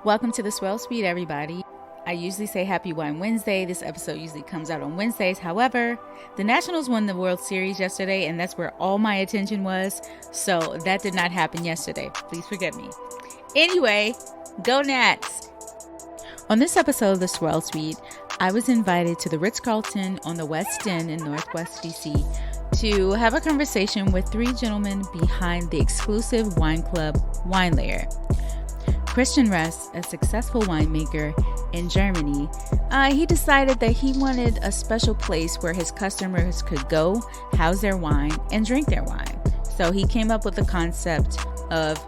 Welcome to the Swirl Suite, everybody. I usually say Happy Wine Wednesday. This episode usually comes out on Wednesdays. However, the Nationals won the World Series yesterday, and that's where all my attention was. So that did not happen yesterday. Please forgive me. Anyway, go Nats! On this episode of the Swirl Suite, I was invited to the Ritz-Carlton on the West End in Northwest DC to have a conversation with three gentlemen behind the exclusive wine club, WineLair. Christian Ress, a successful winemaker in Germany, he decided that he wanted a special place where his customers could go, house their wine, and drink their wine. So he came up with the concept of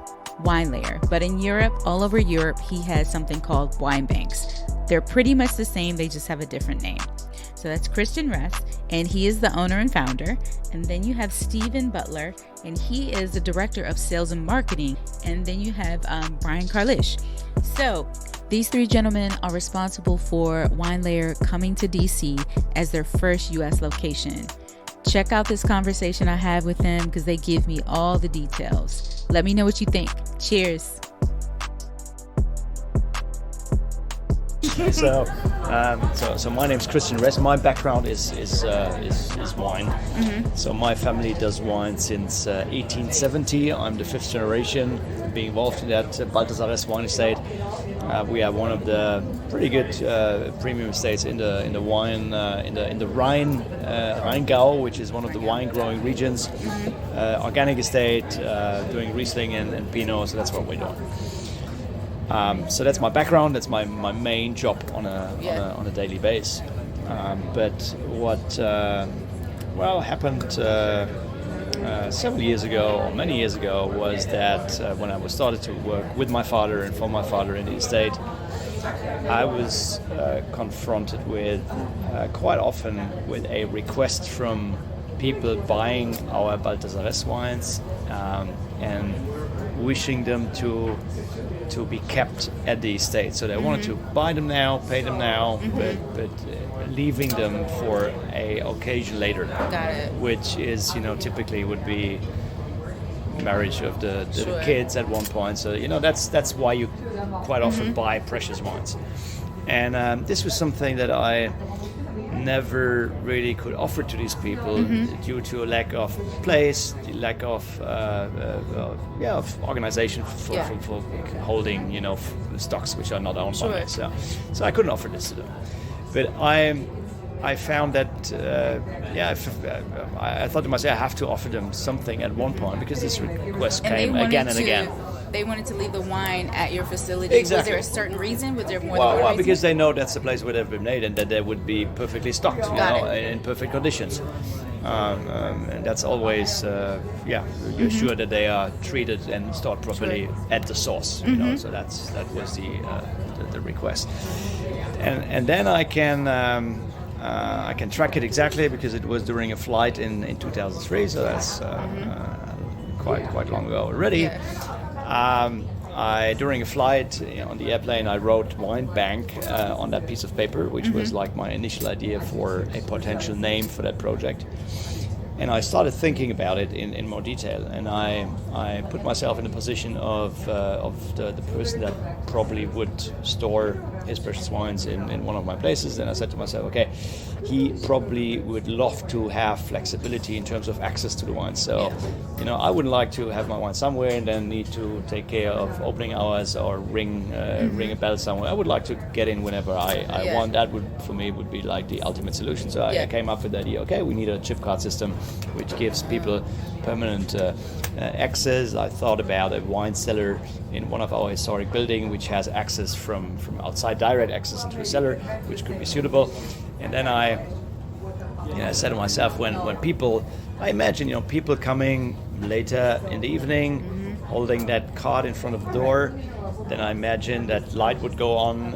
WineLair. But in Europe, all over Europe, he has something called wine banks. They're pretty much the same, they just have a different name. So that's Christian Ress, and he is the owner and founder. And then you have Stephen Buttlar, and he is the director of sales and marketing. And then you have Brian Karlisch. So these three gentlemen are responsible for WineLair coming to DC as their first U.S. location. Check out this conversation I have with them because they give me all the details. Let me know what you think. Cheers. So my name's Christian Ress. My background is wine. Mm-hmm. So my family does wine since 1870. I'm the fifth generation being involved in that Buttlar wine estate. We are one of the pretty good premium estates in the wine in the Rheingau, which is one of the wine growing regions. Organic estate, doing Riesling and Pinot. So that's what we're doing. So that's my background. That's my main job on a daily basis. But what happened several years ago, or many years ago, was that when I started to work with my father and for my father in the estate, I was confronted with quite often with a request from people buying our Buttlar wines and wishing them to be kept at the estate. So they wanted to buy them now, pay them now, but leaving them for a occasion later. Got it. Which is, typically would be marriage of the kids at one point. So, that's why you quite often buy precious wines. And this was something that I never really could offer to these people due to a lack of place, the lack of of organization for holding stocks which are not owned by me. So I couldn't offer this to them. But I found that I thought to myself I have to offer them something at one point because this request came again and again. They wanted to leave the wine at your facility. Exactly. Was there a certain reason? Was there more than one reason? Because they know that's the place where they've been made and that they would be perfectly stocked, in perfect conditions. And that's always, you're sure that they are treated and stored properly at the source. So that was the request. And then I can track it exactly because it was during a flight in 2003. So that's quite long ago already. During a flight on the airplane, I wrote wine bank on that piece of paper, which was like my initial idea for a potential name for that project. And I started thinking about it in more detail, and I put myself in the position of the person that probably would store his precious wines in one of my places. And I said to myself, okay, he probably would love to have flexibility in terms of access to the wine. So, I wouldn't like to have my wine somewhere and then need to take care of opening hours or ring a bell somewhere. I would like to get in whenever I want. That would be like the ultimate solution. So I came up with the idea, okay, we need a chip card system which gives people permanent access. I thought about a wine cellar in one of our historic buildings which has access from outside, direct access into the cellar, which could be suitable. And then I said to myself, when people, I imagine people coming later in the evening, holding that card in front of the door, then I imagine that light would go on,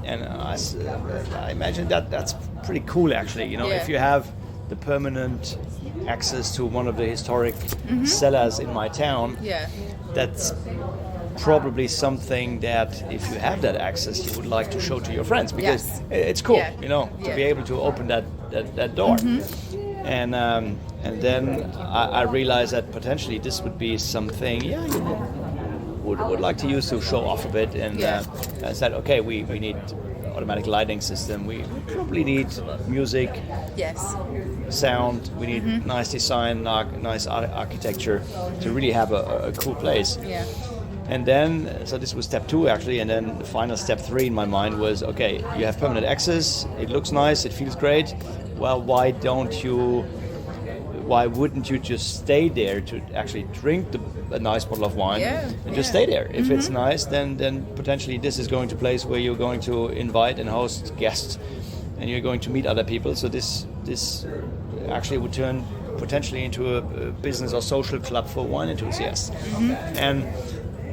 and I imagine that's pretty cool actually. If you have the permanent access to one of the historic cellars in my town, that's probably something that if you have that access you would like to show to your friends because it's cool to be able to open that door. And then I realized that potentially this would be something would like to use to show off a bit, and I said, okay, we need automatic lighting system. We probably need music, sound. We need nice design, nice architecture to really have a cool place. Yeah. And then, so this was step 2 actually, and then the final step 3 in my mind was, okay, you have permanent access, it looks nice, it feels great. Well, why wouldn't you just stay there to actually drink a nice bottle of wine and just stay there? If it's nice, then potentially this is going to a place where you're going to invite and host guests, and you're going to meet other people. So this actually would turn potentially into a business or social club for wine enthusiasts.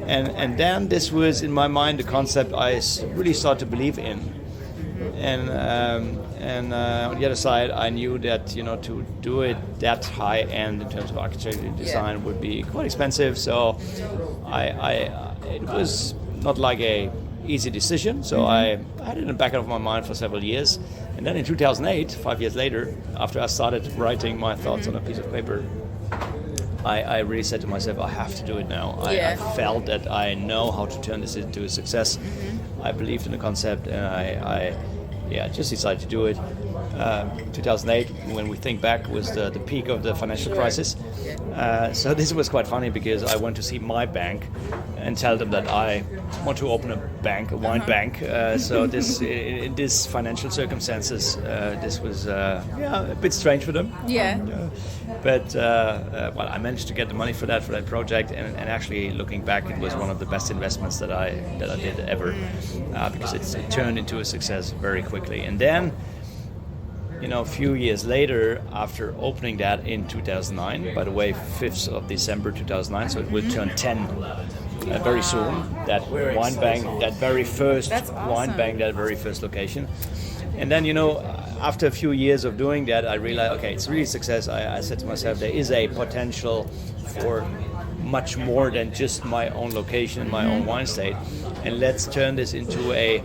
And then this was in my mind the concept I really started to believe in. And on the other side, I knew that to do it that high end in terms of architecture and design would be quite expensive. So it was not like a easy decision. So I had it in the back of my mind for several years. And then in 2008, 5 years later, after I started writing my thoughts on a piece of paper, I really said to myself, I have to do it now. I felt that I know how to turn this into a success. I believed in the concept, and I just decided to do it. 2008, when we think back, was the peak of the financial crisis. So this was quite funny because I went to see my bank and tell them that I want to open a wine bank. So this, in these financial circumstances, this was a bit strange for them. But I managed to get the money for that project, and actually looking back, it was one of the best investments that I did ever, because it turned into a success very quickly. And then, a few years later, after opening that in 2009, by the way, 5th of December 2009, so it will turn 10 very soon. That wine bank, that very first wine bank, that very first location. And then, after a few years of doing that, I realized, okay, it's really a success. I said to myself, there is a potential for much more than just my own location, my own wine estate, and let's turn this into a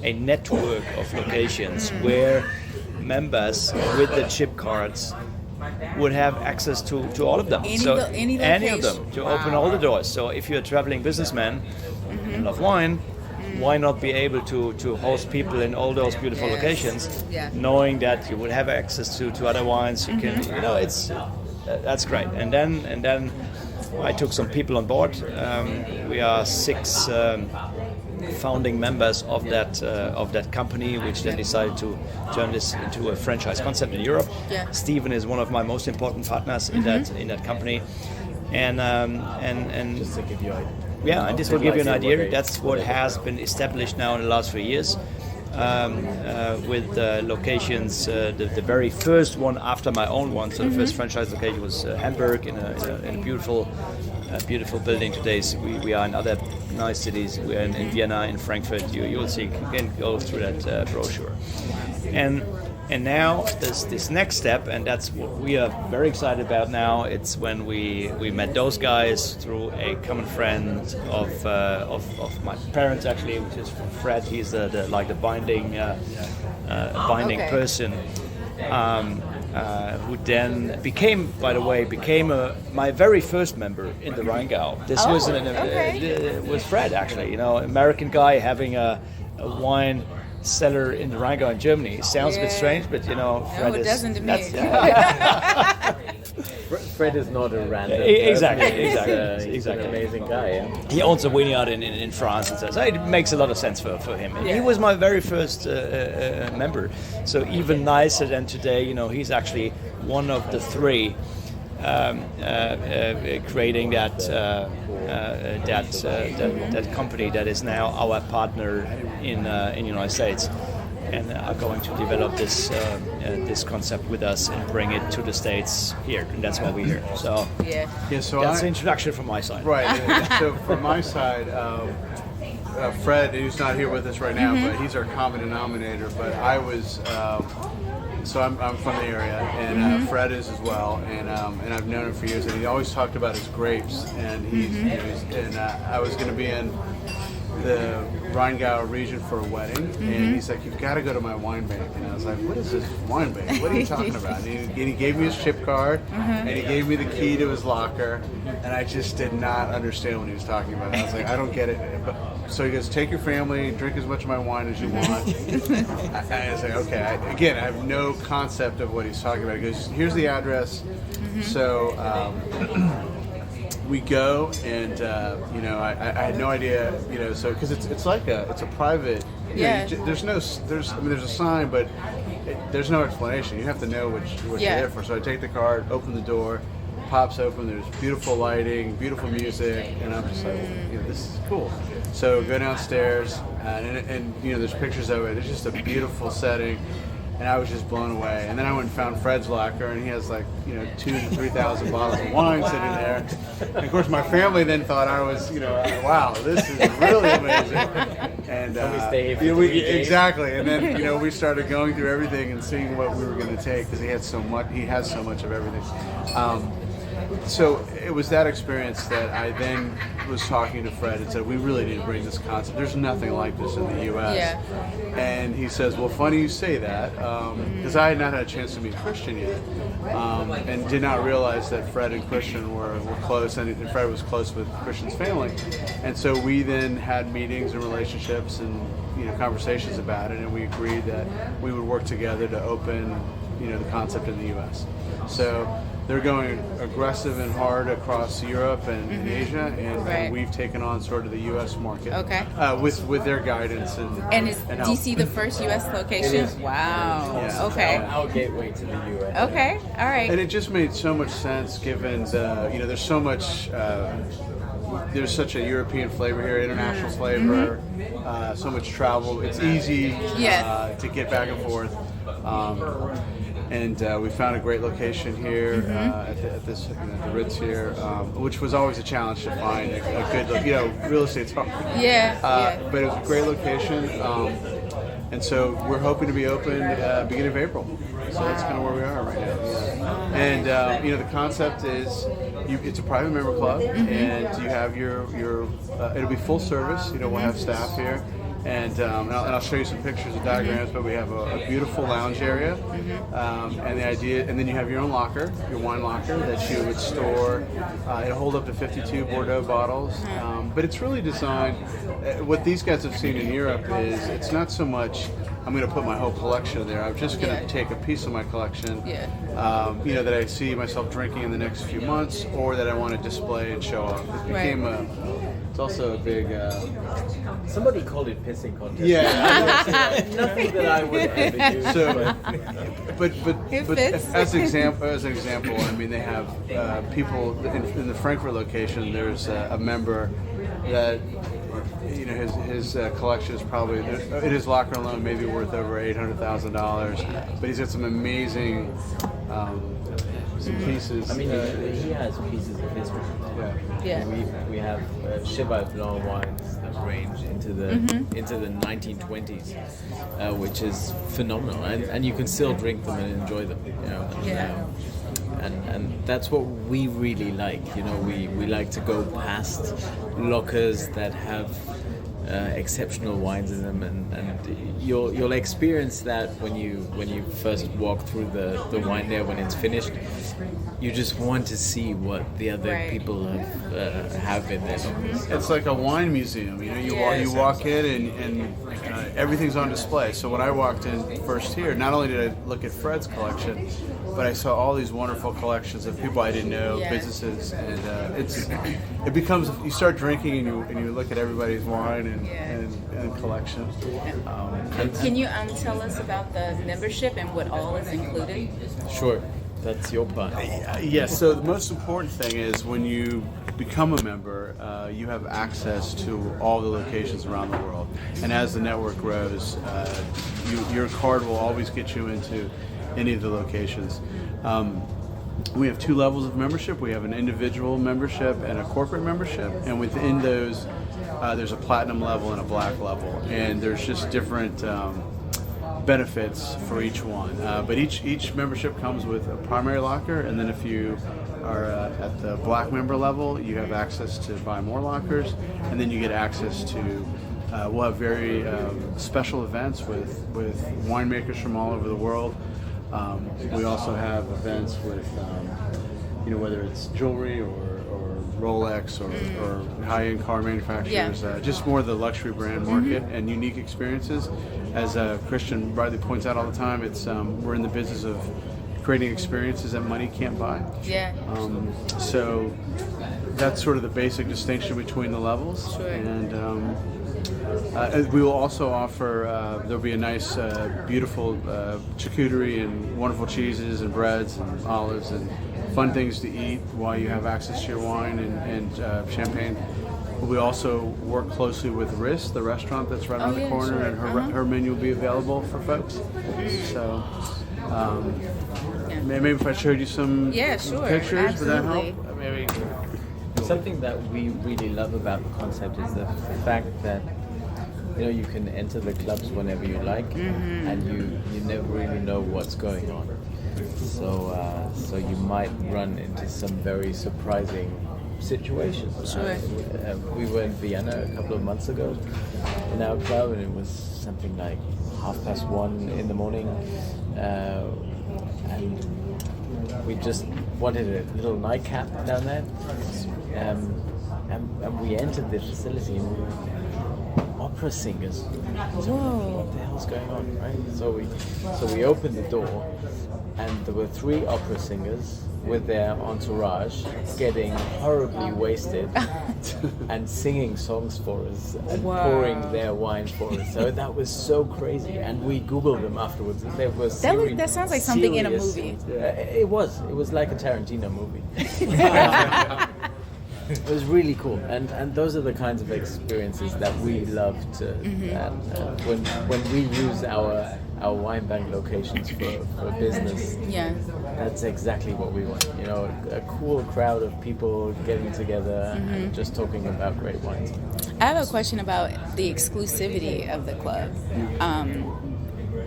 network of locations where members with the chip cards would have access to all of them. Any of them, to open all the doors. So if you're a traveling businessman and love wine, why not be able to host people in all those beautiful locations, knowing that you would have access to other wines? You can, that's great. And then I took some people on board. We are 6 founding members of that company, which then decided to turn this into a franchise concept in Europe. Stephen is one of my most important partners in that company, and just to give you and this will give you an idea. That's what has been established now in the last few years, with locations. The very first one after my own one. So the first franchise location was Hamburg in a beautiful building. Today we are in other nice cities. We're in Vienna, in Frankfurt. You will see. You can go through that brochure. And now this next step, and that's what we are very excited about now. It's when we met those guys through a common friend of my parents, actually, which is Fred. He's the binding person, who then became my very first member in the Rheingau. This was Fred, actually. American guy having a wine cellar in the Rheingau in Germany. Sounds a bit strange, but Fred it doesn't to me. Fred is not a random exactly. He's an amazing guy. Yeah? He owns a vineyard in France, and so it makes a lot of sense for him. And he was my very first member. So even nicer than today, he's actually one of the 3 creating that company that is now our partner in the United States, and are going to develop this concept with us and bring it to the States here, and that's why we're here. So so that's the introduction from my side. Right. So from my side, Fred, who's not here with us right now, but he's our common denominator. But I was. So I'm from the area, and Fred is as well, and I've known him for years, and he always talked about his grapes, and I was going to be in the Rheingau region for a wedding, and he's like, "You've got to go to my wine bank." And I was like, "What is this wine bank? What are you talking about?" And he gave me his chip card, and he gave me the key to his locker, and I just did not understand what he was talking about. I was like, "I don't get it." So he goes, "Take your family, drink as much of my wine as you want." I was like, "Okay." I have no concept of what he's talking about. He goes, "Here's the address." So we go, and I had no idea, so because it's a private. There's a sign, but there's no explanation. You have to know what you're there for. So I take the card, open the door, pops open. There's beautiful lighting, beautiful music, and I'm just like, this is cool. So go downstairs, and there's pictures of it. It's just a beautiful setting. And I was just blown away. And then I went and found Fred's locker, and he has 2,000 to 3,000 bottles of wine sitting there. And of course, my family then thought I was, wow, this is really amazing. And stay here for 3 days. Exactly. And then we started going through everything and seeing what we were going to take because he has so much of everything. So it was that experience that I then was talking to Fred and said, we really need to bring this concept. There's nothing like this in the U.S. Yeah. And he says, well, funny you say that, because I had not had a chance to meet Christian yet, and did not realize that Fred and Christian were close, and Fred was close with Christian's family. And so we then had meetings and relationships and conversations about it, and we agreed that we would work together to open the concept in the U.S. So they're going aggressive and hard across Europe and Asia, and we've taken on sort of the U.S. market. Okay. With their guidance and is help. DC the first U.S. location? Wow. Yeah. Okay. Our gateway to the U.S. Okay. All right. And it just made so much sense given there's so much. There's such a European flavor here, international flavor, so much travel. It's easy to get back and forth. And we found a great location here at this the Ritz here, which was always a challenge to find a good real estate's hard. But it was a great location, and so we're hoping to be open beginning of April. So that's kind of where we are right now. And the concept is it's a private member club, and you have your it'll be full service. We'll have staff here. And I'll show you some pictures and diagrams, but we have a beautiful lounge area, and the idea, and then you have your own locker, your wine locker that you would store. It'll hold up to 52 Bordeaux bottles, but it's really designed. What these guys have seen in Europe is it's not so much I'm going to put my whole collection there. I'm just going to take a piece of my collection, that I see myself drinking in the next few months, or that I want to display and show off. It became it's also a big. Somebody called it pissing contest. Yeah, nothing that I would ever do. So, but as an example, I mean, they have people in the Frankfurt location. There's a member that his collection is probably in his locker alone maybe worth over $800,000. But he's got some amazing some pieces. I mean, he has pieces of history. Yeah. We have Cheval Blanc wines that range into the 1920s, which is phenomenal, and you can still drink them and enjoy them. And that's what we really like. We like to go past lockers that have exceptional wines in them, and you'll experience that when you first walk through the wine there when it's finished. You just want to see what the other people have in there. It's like a wine museum. You walk in and everything's on display. So when I walked in first here, not only did I look at Fred's collection, but I saw all these wonderful collections of people I didn't know, businesses, and it becomes, you start drinking and you look at everybody's wine and collection. Can you tell us about the membership and what all is included? Sure. That's your part. Yes. So the most important thing is when you become a member, you have access to all the locations around the world. And as the network grows, your card will always get you into any of the locations. We have 2 levels of membership. We have an individual membership and a corporate membership. And within those, there's a platinum level and a black level. And there's just different benefits for each one, but each membership comes with a primary locker, and then if you are at the black member level, you have access to buy more lockers, and then you get access to. We'll have very special events with winemakers from all over the world. We also have events with, whether it's jewelry or Rolex or high-end car manufacturers, just more the luxury brand market and unique experiences. As Christian rightly points out all the time, it's we're in the business of creating experiences that money can't buy. Yeah. So that's sort of the basic distinction between the levels. Sure. And we will also offer, there'll be a nice, beautiful charcuterie and wonderful cheeses and breads and olives and fun things to eat while you have access to your wine and champagne. We also work closely with Ritz, the restaurant that's right on the corner, sure. and her menu will be available for folks. So maybe if I showed you some pictures, would that help? Maybe. Something that we really love about the concept is the fact that you can enter the clubs whenever you like, and you never really know what's going on. So you might run into some very surprising situations. Sure. We were in Vienna a couple of months ago in our club, and it was something like 1:30 in the morning, and we just wanted a little nightcap down there, and we entered the facility and we were opera singers. What the hell's going on, right? So we opened the door, and there were 3 opera singers with their entourage getting horribly wasted and singing songs for us and pouring their wine for us. So that was so crazy, and we Googled them afterwards. They were That sounds like something in a movie. It was like a Tarantino movie. It was really cool, and those are the kinds of experiences that we love to. And when we use our wine bank locations for business, that's exactly what we want. A cool crowd of people getting together and just talking about great wines. I have a question about the exclusivity of the club.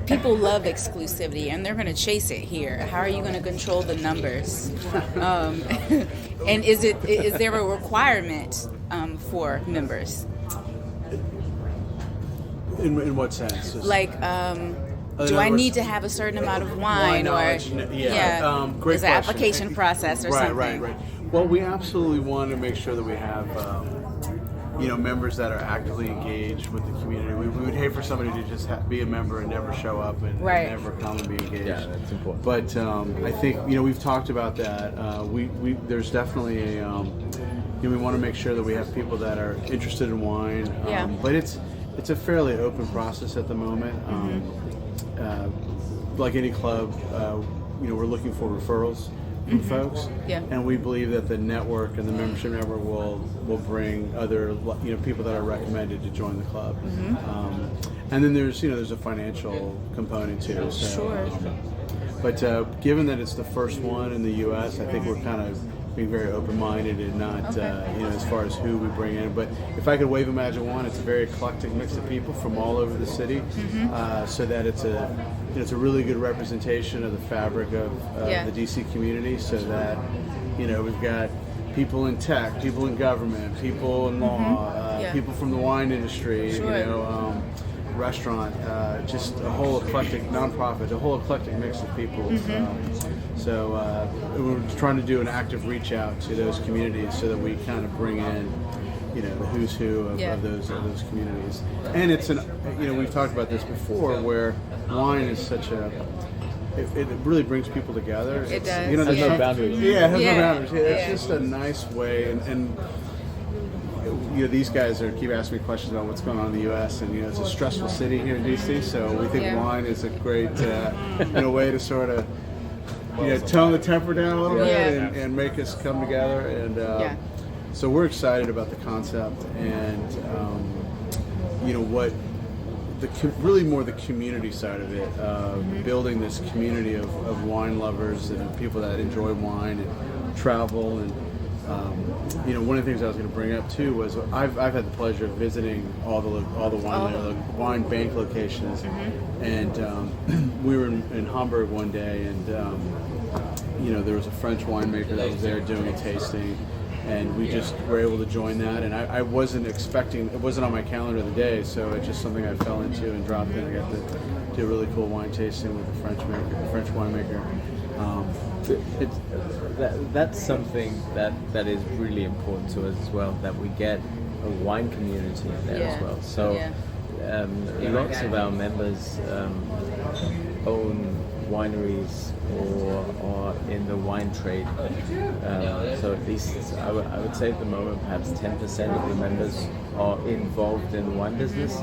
People love exclusivity, and they're going to chase it here. How are you going to control the numbers? And is there a requirement for members? In what sense? Do I need to have a certain amount of wine, or great is an application process or something? Right. Well, we absolutely want to make sure that we have members that are actively engaged with the community. We would hate for somebody to just be a member and never show up and never come and be engaged. Yeah, that's important. But I think we've talked about that. There's definitely we want to make sure that we have people that are interested in wine. But it's a fairly open process at the moment. Like any club, we're looking for referrals from folks, and we believe that the network and the membership network will bring other people that are recommended to join the club. And then there's a financial component too. So, Sure. But given that it's the first one in the U.S., I think we're kind of being very open-minded and not, as far as who we bring in. But if I could wave a magic wand, it's a very eclectic mix of people from all over the city, so that it's a really good representation of the fabric of the DC community. So that we've got people in tech, people in government, people in law, people from the wine industry, restaurant, just a whole eclectic nonprofit, a whole eclectic mix of people. So we're trying to do an active reach out to those communities so that we kind of bring in, the who's who of those communities. And it's we've talked about this before, where wine is such a it really brings people together. It does. There's no boundaries. Yeah, it has no boundaries. It's just a nice way, and these guys keep asking me questions about what's going on in the U.S. and it's a stressful city here in D.C. So we think wine is a great way to sort of tone the temper down a little bit and make us come together. And so we're excited about the concept and what really more the community side of it, building this community of wine lovers and people that enjoy wine and travel and. One of the things I was going to bring up too was I've had the pleasure of visiting all the wine bank locations, and we were in Hamburg one day, and there was a French winemaker that was there doing a tasting, and we just were able to join that. And I wasn't expecting, it wasn't on my calendar the day, so it's just something I fell into and dropped in. I got to do a really cool wine tasting with a French winemaker. That's something that is really important to us as well, that we get a wine community there as well. So lots of our members own wineries or in the wine trade. So at least I would say at the moment perhaps 10% of the members are involved in the wine business.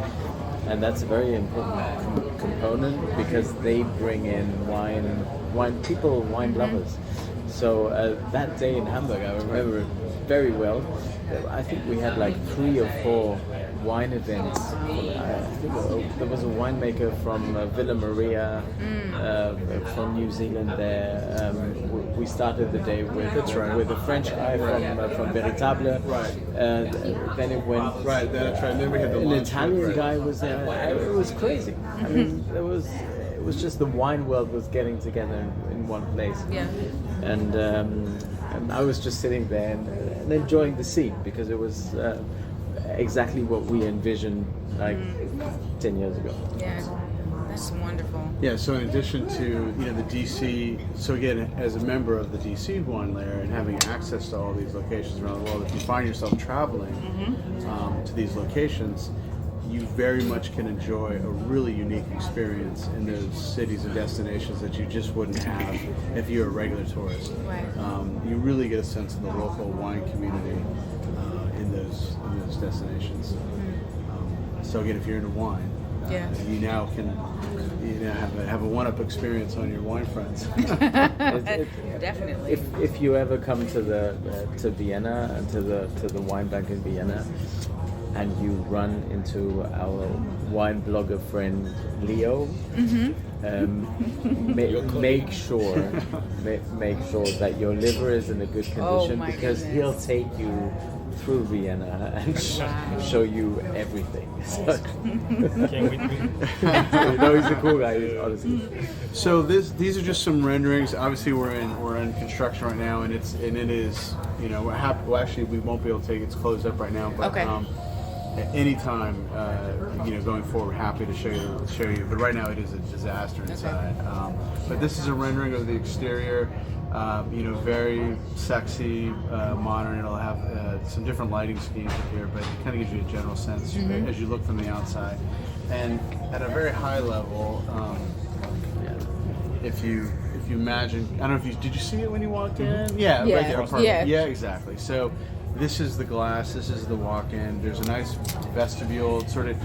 And that's a very important component because they bring in wine people, wine lovers. So that day in Hamburg, I remember it very well. I think we had like 3 or 4 wine events. I think there was a winemaker from Villa Maria, from New Zealand there. We started the day with a French guy from Veritable. Right. Then it went. Right, that's right. Then we had an Italian guy was there. It was crazy. I mean, it was just the wine world was getting together in one place. Yeah. And I was just sitting there and enjoying the scene because it was exactly what we envisioned like 10 years ago. Yeah, that's wonderful. Yeah, so in addition to the DC, so again, as a member of the DC WineLair and having access to all these locations around the world, if you find yourself traveling to these locations, you very much can enjoy a really unique experience in those cities and destinations that you just wouldn't have if you're a regular tourist. Right. You really get a sense of the local wine community in those destinations. So again, if you're into wine, you now can have a one-up experience on your wine friends. Definitely. If you ever come to Vienna and to the wine bank in Vienna, and you run into our wine blogger friend Leo, make sure that your liver is in a good condition because he'll take you through Vienna and show you everything. Can't wait to No, he's a cool guy, honestly. So these are just some renderings. Obviously, we're in construction right now, and it is we're happy. Well, actually, we won't be able to take it's closed up right now, but anytime going forward, happy to show you. But right now, it is a disaster inside. But this is a rendering of the exterior. Very sexy, modern. It'll have some different lighting schemes up here, but it kind of gives you a general sense as you look from the outside. And at a very high level, if you imagine, I don't know if did you see it when you walked in? Yeah, right there. Perfect. Yeah, exactly. So this is the glass. This is the walk-in. There's a nice vestibule. It sort of,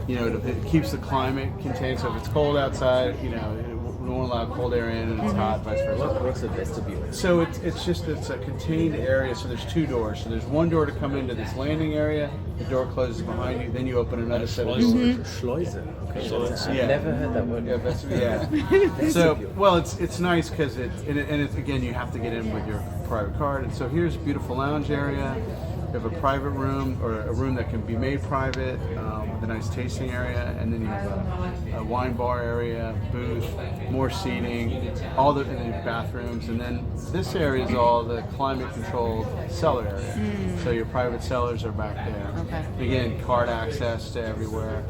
it keeps the climate contained. So if it's cold outside, we won't allow cold air in, and it's hot, vice versa. What's a vestibule? So it's a contained area. So there's 2 doors. So there's one door to come into this landing area. The door closes behind you. Then you open another set of doors. Schleuse. Okay. Yeah. I've never heard that word. Yeah, vestibule. So well, it's nice because it's again you have to get in with your private card. And so here's a beautiful lounge area. You have a private room or a room that can be made private with a nice tasting area, and then you have a wine bar area, booth, more seating, and then bathrooms, and then this area is all the climate-controlled cellar area. So your private cellars are back there. Okay. Again, card access to everywhere,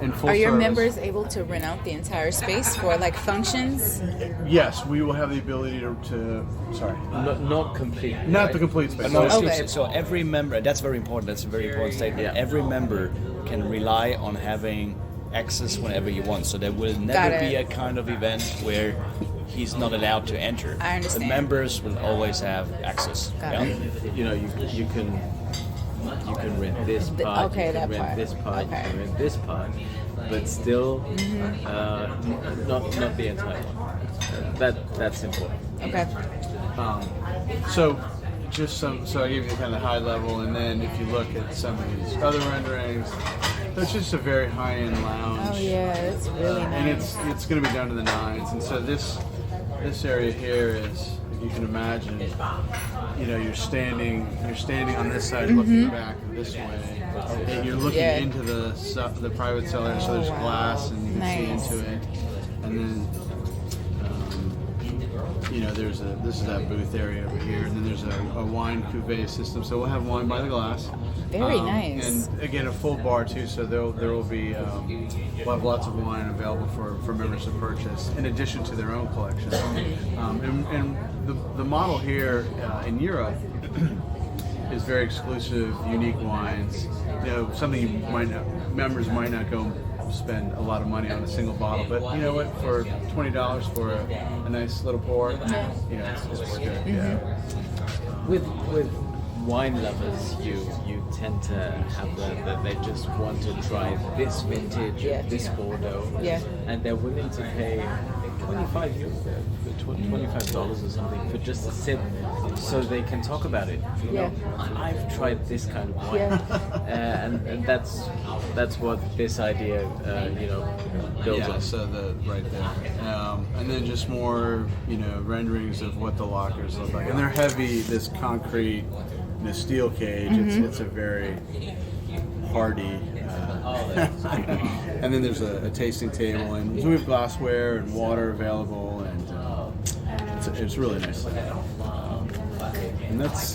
and full Are your service. members able to rent out the entire space for like functions? Yes, we will have the ability to sorry. Not complete. Not the complete space. So every member, that's very important. That's a very important statement. Yeah. Every member can rely on having access whenever you want. So there will never be a kind of event where he's not allowed to enter. I understand. The members will always have access. Got it. You can rent this part. Okay, you can that rent part. this part. Okay. You can rent this part, but still not the entire one. That's important. Okay. So I gave you kind of high level, and then if you look at some of these other renderings, it's just a very high-end lounge. Oh yeah, it's really nice. And it's going to be down to the nines. And so this area here is, if you can imagine, you're standing on this side, looking back this way, and you're looking into the private cellar. So there's glass, and you can see into it, and then. this is that booth area over here, and then there's a wine cuvee system. So we'll have wine by the glass. Very nice. And again, a full bar too. So there will be we'll have lots of wine available for members to purchase in addition to their own collection. And the model here in Europe is very exclusive, unique wines. Something members might not go spend a lot of money on a single bottle, but you know what? For $20 for a nice little pour, it's good. Yeah. With wine lovers, you tend to have that they just want to try this vintage, this Bordeaux, and they're willing to pay $25 or something for just a sip, so they can talk about it. I've tried this kind of wine, and that's what this idea, builds on. So right there, and then just more, renderings of what the lockers look like, and they're heavy. This concrete, steel cage. It's a very hardy. And then there's a tasting table, and so we have glassware and water available, and it's really nice.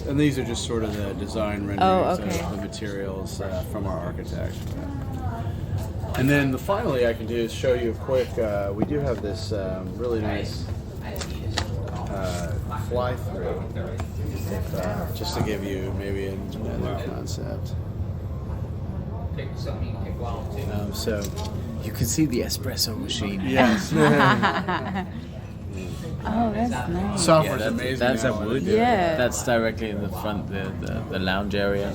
And these are just sort of the design renderings of the materials from our architect. And then finally, I can do is show you a quick. We do have this really nice fly through, just to give you maybe another concept. So you can see the espresso machine. Yes. Oh, that's nice. Software's amazing. That's now. wood. Yeah. That's directly in the front, the lounge area.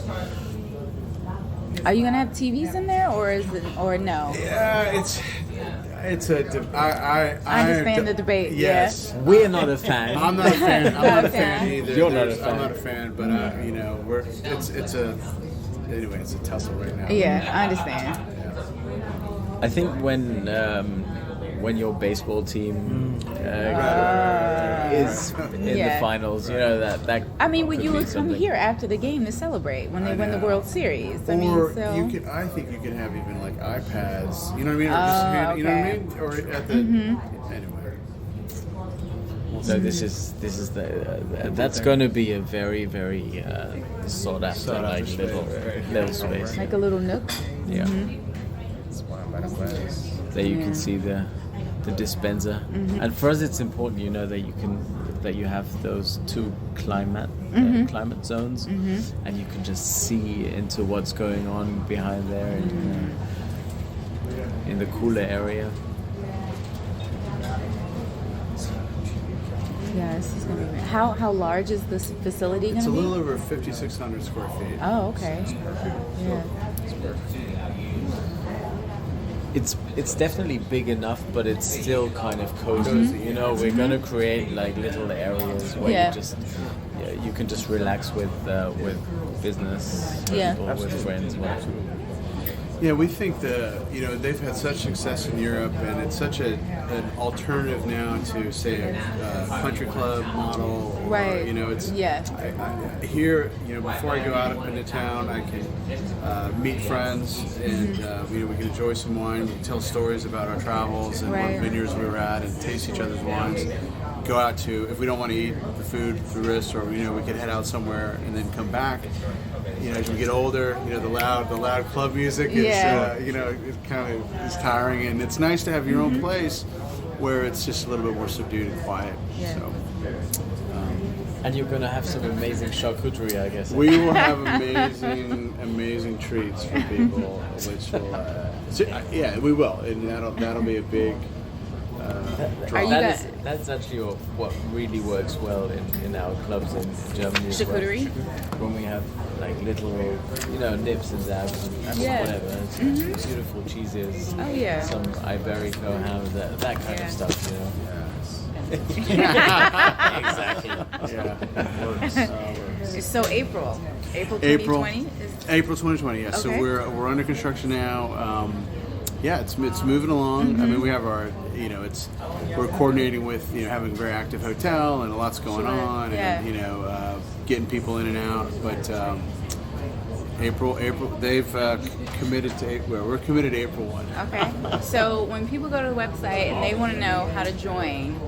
Are you gonna have TVs in there, or no? Yeah, it's a. I understand the debate. Yes, we're not a fan. I'm not a fan. I'm not a fan either. You're not a fan. I'm not a fan, but it's a tussle right now. Yeah, I understand. I think when your baseball team is in the finals, that. I mean, would could you be would come something. here after the game to celebrate when they win the World Series? I think you could have even like iPads. You know what I mean? Or just hand, you know what I mean? Or at the anyway. So this is that's going to be a very, very sought after little space. Like a little nook. Yeah. There you can see the dispenser, and for us it's important, that you have those two climate zones, and you can just see into what's going on behind there in the cooler area. Yeah, this is gonna be. How large is this facility gonna be? It's a little over 5,600 square feet. Oh, okay. Yeah. It's definitely big enough, but it's still kind of cozy. We're gonna create like little areas where you can just relax with business people, with friends, whatever. Yeah, we think they've had such success in Europe, and it's such an alternative now to say a country club model. Right. It's here. Before I go out up into town, I can meet friends, and we can enjoy some wine, we can tell stories about our travels and what vineyards we were at, and taste each other's wines. Go out to, if we don't want to eat the food through Ritz, or we could head out somewhere and then come back. As we get older, the loud club music is, it kind of is tiring, and it's nice to have your own place where it's just a little bit more subdued and quiet. Yeah. So, and you're going to have some amazing charcuterie, I guess. We will have amazing treats for people, which will, we will, and that'll be a big. That's actually what really works well in our clubs in Germany. Charcuterie? When we have like little, nips and dabs and whatever. It's beautiful cheeses. Oh yeah. Some Iberico hams, that kind of stuff, Exactly. Yeah. So April 2020? April 2020, yes. Okay. So we're under construction now. It's moving along. I mean, we have our, we're coordinating with, having a very active hotel and lots going on, and getting people in and out. But April, they've committed to. We're committed to April 1. Okay. So when people go to the website and they want to know how to join,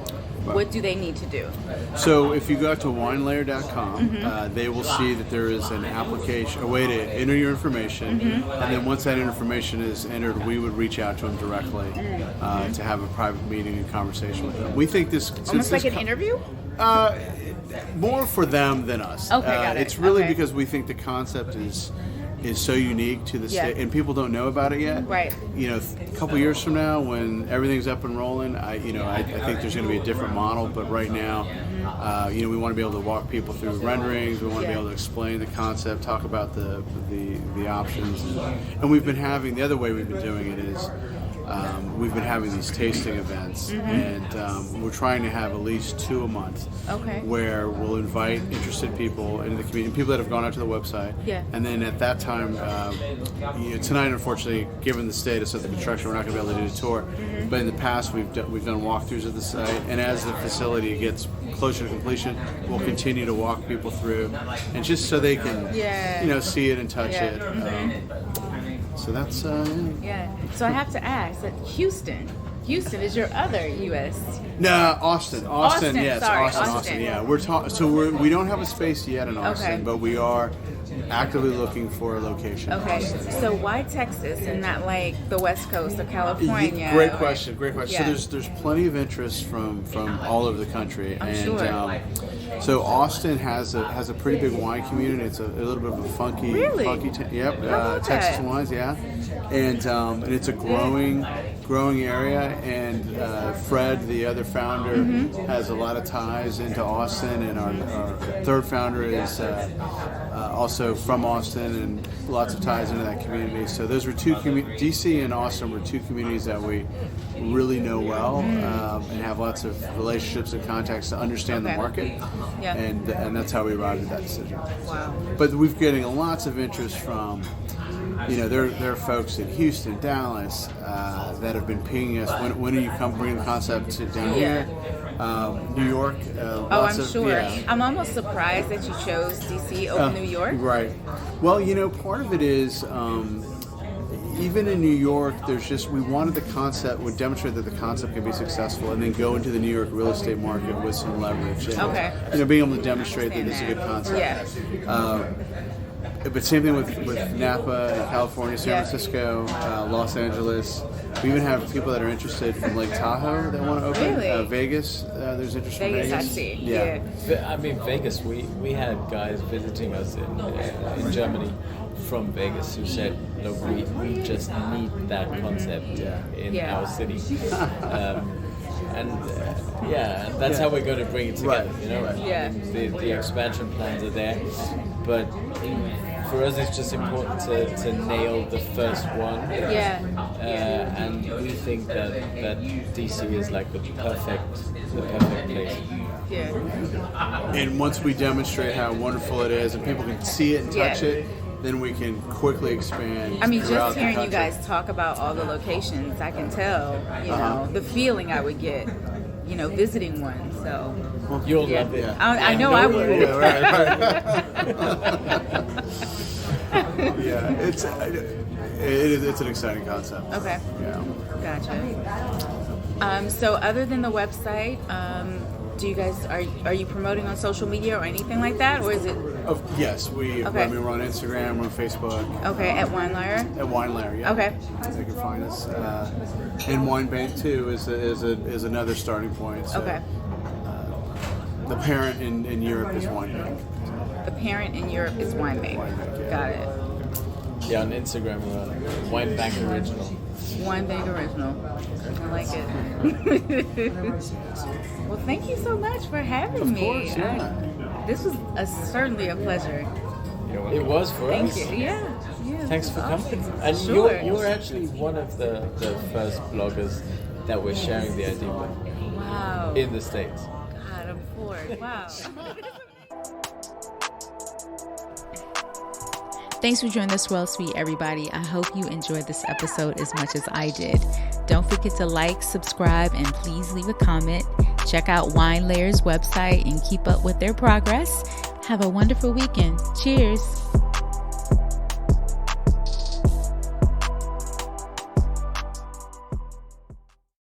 what do they need to do? So if you go to WineLair.com, they will see that there is an application, a way to enter your information, and then once that information is entered, we would reach out to them directly to have a private meeting and conversation with them. We think this almost like an interview. More for them than us. Okay, got it. It's really because we think the concept is so unique to the state, and people don't know about it yet. Right. A couple years from now, when everything's up and rolling, I think there's going to be a different model. But right now, we want to be able to walk people through renderings. We want to be able to explain the concept, talk about the options, and we've been having the other way we've been doing it is. We've been having these tasting events, and we're trying to have at least 2 a month, where we'll invite interested people into the community, people that have gone out to the website, and then at that time, tonight, unfortunately, given the status of the construction, we're not going to be able to do a tour, but in the past, we've done walkthroughs of the site, and as the facility gets closer to completion, we'll continue to walk people through, and just so they can, see it and touch it. So that's So I have to ask that Houston is your other U.S. No, Austin. Yes, sorry, Austin. Yeah, we don't have a space yet in Austin, but we are actively looking for a location. Okay, so why Texas and not like the West Coast or California? Great question. So there's plenty of interest from all over the country, so Austin has a pretty big wine community. It's a little bit of a funky, Texas wines, and it's a growing area. And Fred, the other founder, has a lot of ties into Austin, and our third founder is also from Austin, and lots of ties into that community. So those were two DC and Austin were two communities that we really know well, and have lots of relationships and contacts to understand the market. And that's how we arrived at that decision. Wow. But we're getting lots of interest from, there are folks in Houston, Dallas, that have been pinging us. When are you bringing the concept to down here? New York. I'm sure. I'm almost surprised that you chose DC over New York. Right. Well, part of it is, even in New York, we wanted the concept, would demonstrate that the concept can be successful, and then go into the New York real estate market with some leverage. And, being able to demonstrate that it's a good concept. But same thing with Napa, California, San Francisco, Los Angeles. We even have people that are interested from Lake Tahoe that want to open. Really? Vegas, there's interest in Vegas. I see. Yeah. I mean, Vegas, we had guys visiting us in Germany from Vegas who said, look, we just need that concept in our city. That's how we're going to bring it together. The expansion plans are there, but for us it's just important to nail the first one. And we think that DC is like the perfect place. And once we demonstrate how wonderful it is, and people can see it and touch it, then we can quickly expand. I mean, just hearing you guys talk about all the locations, I can tell, the feeling I would get, visiting one. So you'll love it. I know I would. It's an exciting concept. Okay. Yeah. Gotcha. So other than the website, do you guys are you promoting on social media or anything like that, or is it? Yes, we're on Instagram, we're on Facebook. Okay, at WineLair. At WineLair, yeah. Okay. They can find us. And Wine Bank too is another starting point. So, the parent in Europe is Wine Bank. The parent in Europe is Wine Bank. Got it. Yeah, on Instagram we're on Wine Bank Original. Wine Bank Original. I like it. Well, thank you so much for having me. Of course, yeah. This was certainly a pleasure. It was for us. Thank you. Yeah. Thanks for coming. And you're actually one of the first bloggers that we're sharing the idea with. Wow. In the States. God, I'm floored. Wow. Thanks for joining the Swirl Suite, everybody. I hope you enjoyed this episode as much as I did. Don't forget to like, subscribe, and please leave a comment. Check out WineLair's website and keep up with their progress. Have a wonderful weekend. Cheers.